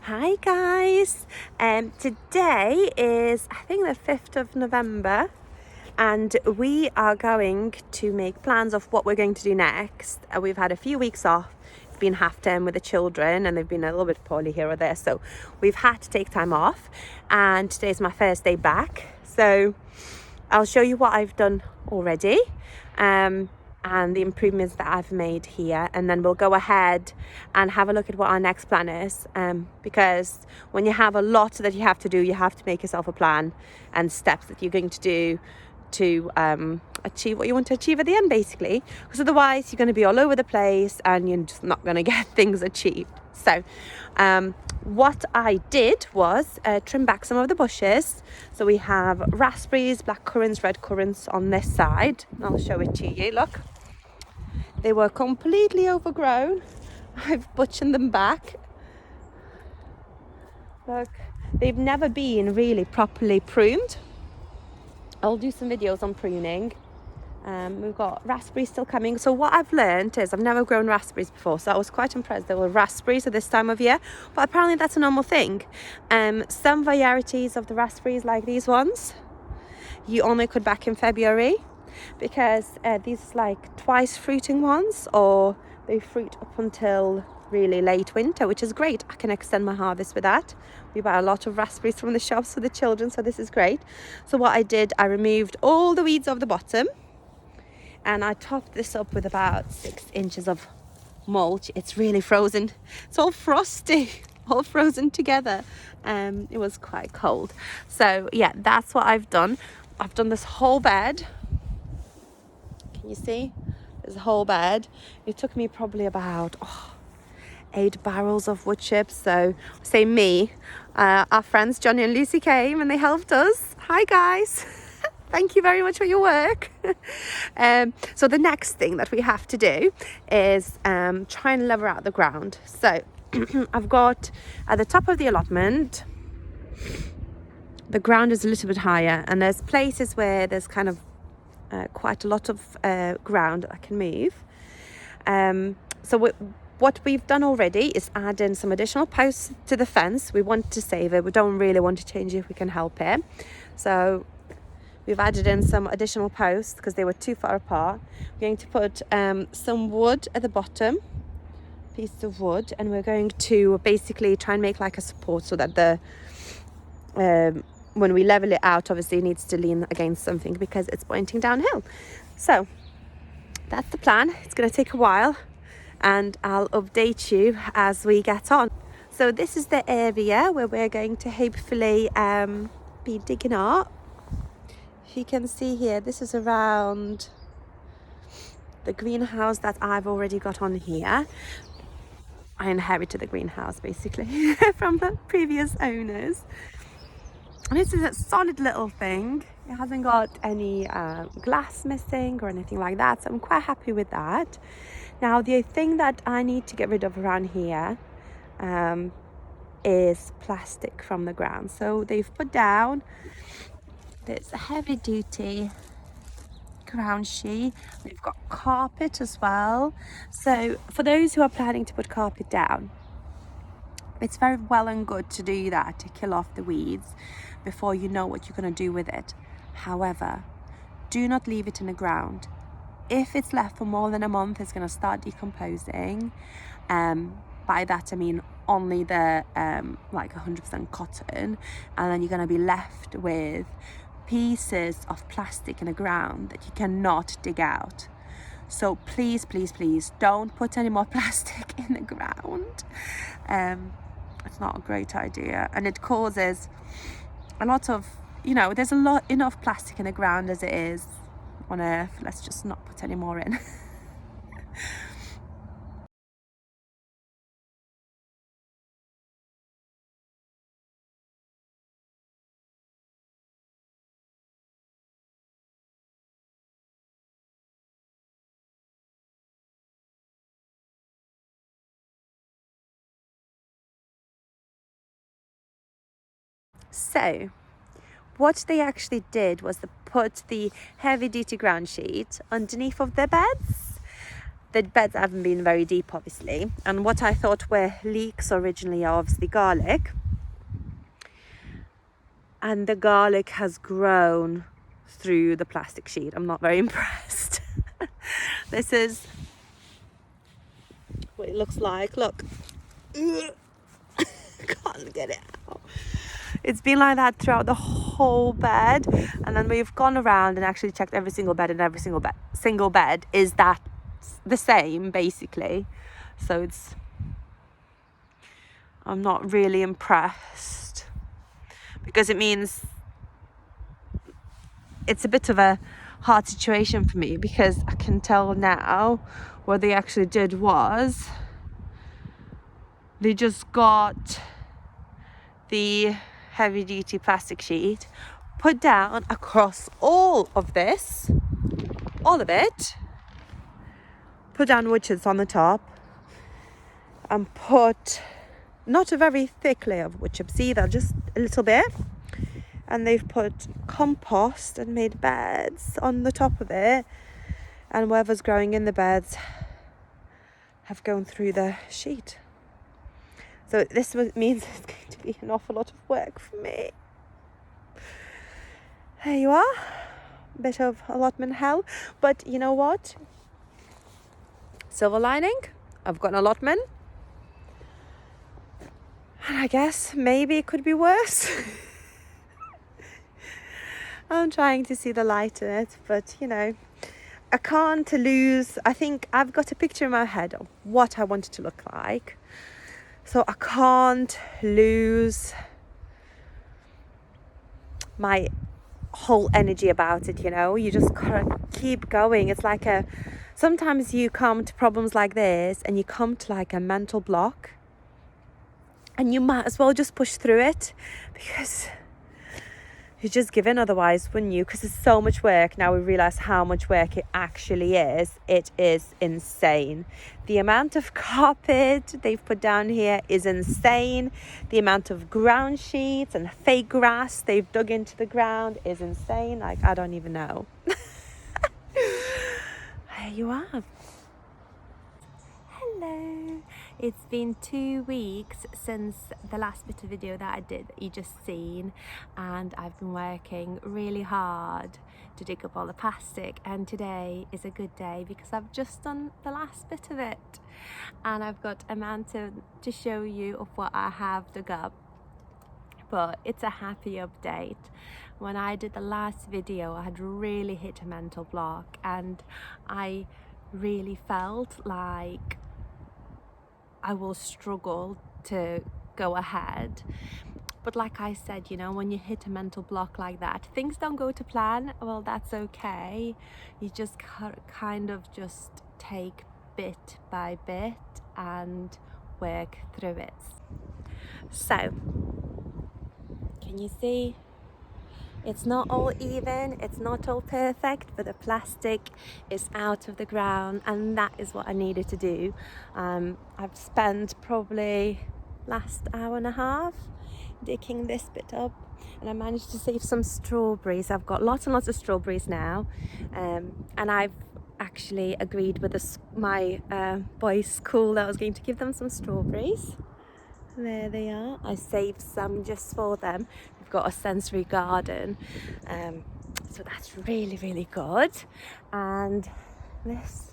Hi guys, today is I think the 5th of November and we are going to make plans of what we're going to do next. We've had a few weeks off. It's been half term with the children and they've been a little bit poorly here or there, so we've had to take time off, and today's my first day back, so I'll show you what I've done already and the improvements that I've made here, and then we'll go ahead and have a look at what our next plan is, because when you have a lot that you have to do, you have to make yourself a plan and steps that you're going to do to achieve what you want to achieve at the end, basically, because otherwise you're going to be all over the place and you're just not going to get things achieved. So what I did was trim back some of the bushes. So we have raspberries, black currants, red currants on this side. I'll show it to you. Look, they were completely overgrown. I've butchered them back. Look, they've never been really properly pruned. I'll do some videos on pruning. We've got raspberries still coming. So what I've learned is I've never grown raspberries before, so I was quite impressed there were raspberries at this time of year, but apparently that's a normal thing. Some varieties of the raspberries, like these ones, you only could back in February, because these like twice fruiting ones, or they fruit up until really late winter, which is great. I can extend my harvest with that. We buy a lot of raspberries from the shops for the children, so this is great. So what I did, I removed all the weeds off the bottom, and I topped this up with about 6 inches of mulch. It's really frozen. It's all frosty, all frozen together. It was quite cold. So yeah, that's what I've done. I've done this whole bed. Can you see? There's a whole bed. It took me probably about 8 barrels of wood chips. So say me, our friends Johnny and Lucy came and they helped us. Hi guys. Thank you very much for your work. So the next thing that we have to do is try and level out the ground. So I've got at the top of the allotment, the ground is a little bit higher, and there's places where there's kind of quite a lot of ground that I can move. So what we've done already is add in some additional posts to the fence. We want to save it. We don't really want to change it if we can help it. So we've added in some additional posts because they were too far apart. We're going to put some wood at the bottom, piece of wood, and we're going to basically try and make like a support so that the when we level it out, obviously it needs to lean against something because it's pointing downhill. So that's the plan. It's going to take a while, and I'll update you as we get on. So this is the area where we're going to hopefully be digging up. If you can see here, this is around the greenhouse that I've already got on here. I inherited the greenhouse basically from the previous owners. And this is a solid little thing. It hasn't got any glass missing or anything like that, so I'm quite happy with that. Now the thing that I need to get rid of around here is plastic from the ground. So they've put down this heavy duty ground sheet. We've got carpet as well. So for those who are planning to put carpet down, it's very well and good to do that, to kill off the weeds before you know what you're going to do with it. However, do not leave it in the ground. If it's left for more than a month, it's going to start decomposing. By that I mean only the like 100% cotton, and then you're going to be left with pieces of plastic in the ground that you cannot dig out. So please, please, please don't put any more plastic in the ground. It's not a great idea, and it causes a lot of, there's enough plastic in the ground as it is on Earth. Let's just not put any more in. So what they actually did was they put the heavy duty ground sheet underneath of their beds, the beds haven't been very deep, obviously. And what I thought were leaks originally are obviously garlic. And the garlic has grown through the plastic sheet. I'm not very impressed. This is what it looks like. Look. Can't get it out. It's been like that throughout the whole bed. And then we've gone around and actually checked every single bed, and every single bed is that the same, basically. So I'm not really impressed, because it means it's a bit of a hard situation for me, because I can tell now what they actually did was they just got the heavy duty plastic sheet, put down across all of this, all of it, put down witches on the top, and put not a very thick layer of wood chips either, just a little bit. And they've put compost and made beds on the top of it, and whatever's growing in the beds have gone through the sheet. So this means it's going to be an awful lot of work for me. There you are, a bit of allotment hell, but you know what? Silver lining, I've got an allotment, and I guess maybe it could be worse. I'm trying to see the light in it, but you know, I can't lose. I think I've got a picture in my head of what I want it to look like, so I can't lose my whole energy about it. You know, you just gotta keep going. It's like sometimes you come to problems like this and you come to like a mental block, and you might as well just push through it, because you just give in otherwise, wouldn't you? Because it's so much work. Now we realize how much work it actually is. It is insane. The amount of carpet they've put down here is insane. The amount of ground sheets and fake grass they've dug into the ground is insane. Like, I don't even know. There you are. Hello. It's been 2 weeks since the last bit of video that I did that you just seen, and I've been working really hard to dig up all the plastic, and today is a good day because I've just done the last bit of it, and I've got a mountain to show you of what I have dug up. But it's a happy update. When I did the last video, I had really hit a mental block, and I really felt like I will struggle to go ahead. But like I said, you know, when you hit a mental block like that, things don't go to plan. Well, that's okay. You just kind of just take bit by bit and work through it. So, can you see? It's not all even, it's not all perfect, but the plastic is out of the ground, and that is what I needed to do. I've spent probably last hour and a half digging this bit up, and I managed to save some strawberries. I've got lots and lots of strawberries now, and I've actually agreed with my boys' school that I was going to give them some strawberries. There they are. I saved some just for them. We've got a sensory garden, so that's really, really good. And this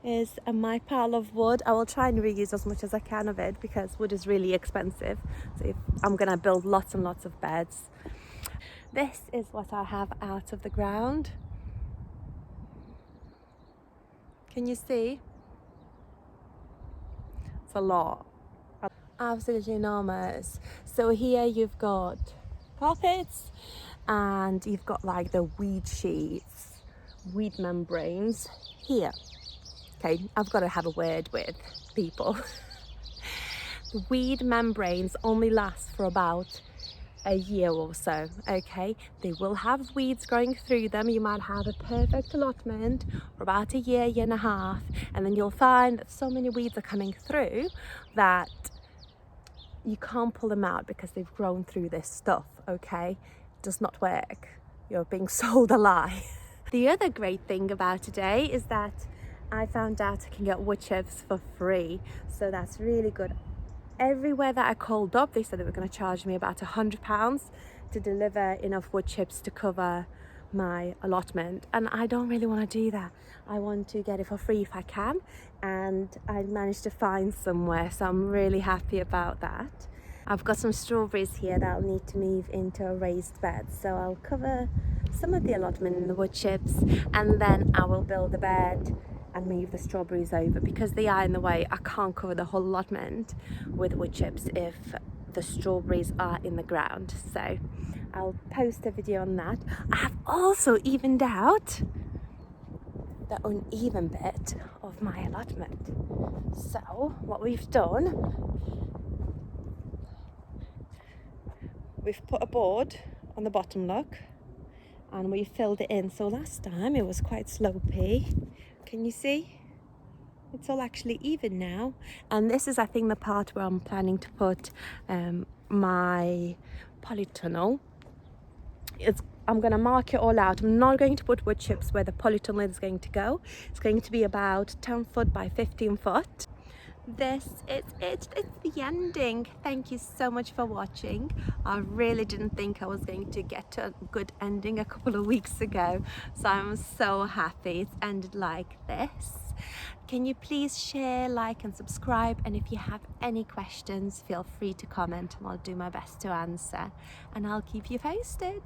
is my pile of wood. I will try and reuse as much as I can of it, because wood is really expensive. So I'm gonna build lots and lots of beds. This is what I have out of the ground. Can you see? It's a lot. Absolutely enormous. So here you've got carpets, and you've got like the weed sheets, weed membranes here. Okay, I've got to have a word with people. The weed membranes only last for about a year or so. Okay, they will have weeds growing through them. You might have a perfect allotment for about a year, year and a half, and then you'll find that so many weeds are coming through that you can't pull them out because they've grown through this stuff. Okay, it does not work. You're being sold a lie. The other great thing about today is that I found out I can get wood chips for free, so that's really good. Everywhere that I called up, they said they were going to charge me about £100 to deliver enough wood chips to cover my allotment, and I don't really want to do that. I want to get it for free if I can, and I managed to find somewhere, so I'm really happy about that. I've got some strawberries here that I'll need to move into a raised bed, so I'll cover some of the allotment in the wood chips, and then I will build a bed and move the strawberries over. Because they are in the way, I can't cover the whole allotment with wood chips if the strawberries are in the ground, so I'll post a video on that. I have also evened out the uneven bit of my allotment. So what we've done, we've put a board on the bottom, look, and we filled it in. So last time it was quite slopey. Can you see? It's all actually even now. And this is, I think, the part where I'm planning to put my polytunnel. I'm going to mark it all out. I'm not going to put wood chips where the polytunnel is going to go. It's going to be about 10 foot by 15 foot. This is it. It's the ending. Thank you so much for watching. I really didn't think I was going to get to a good ending a couple of weeks ago, so I'm so happy it's ended like this. Can you please share, like and subscribe, and if you have any questions, feel free to comment and I'll do my best to answer, and I'll keep you posted.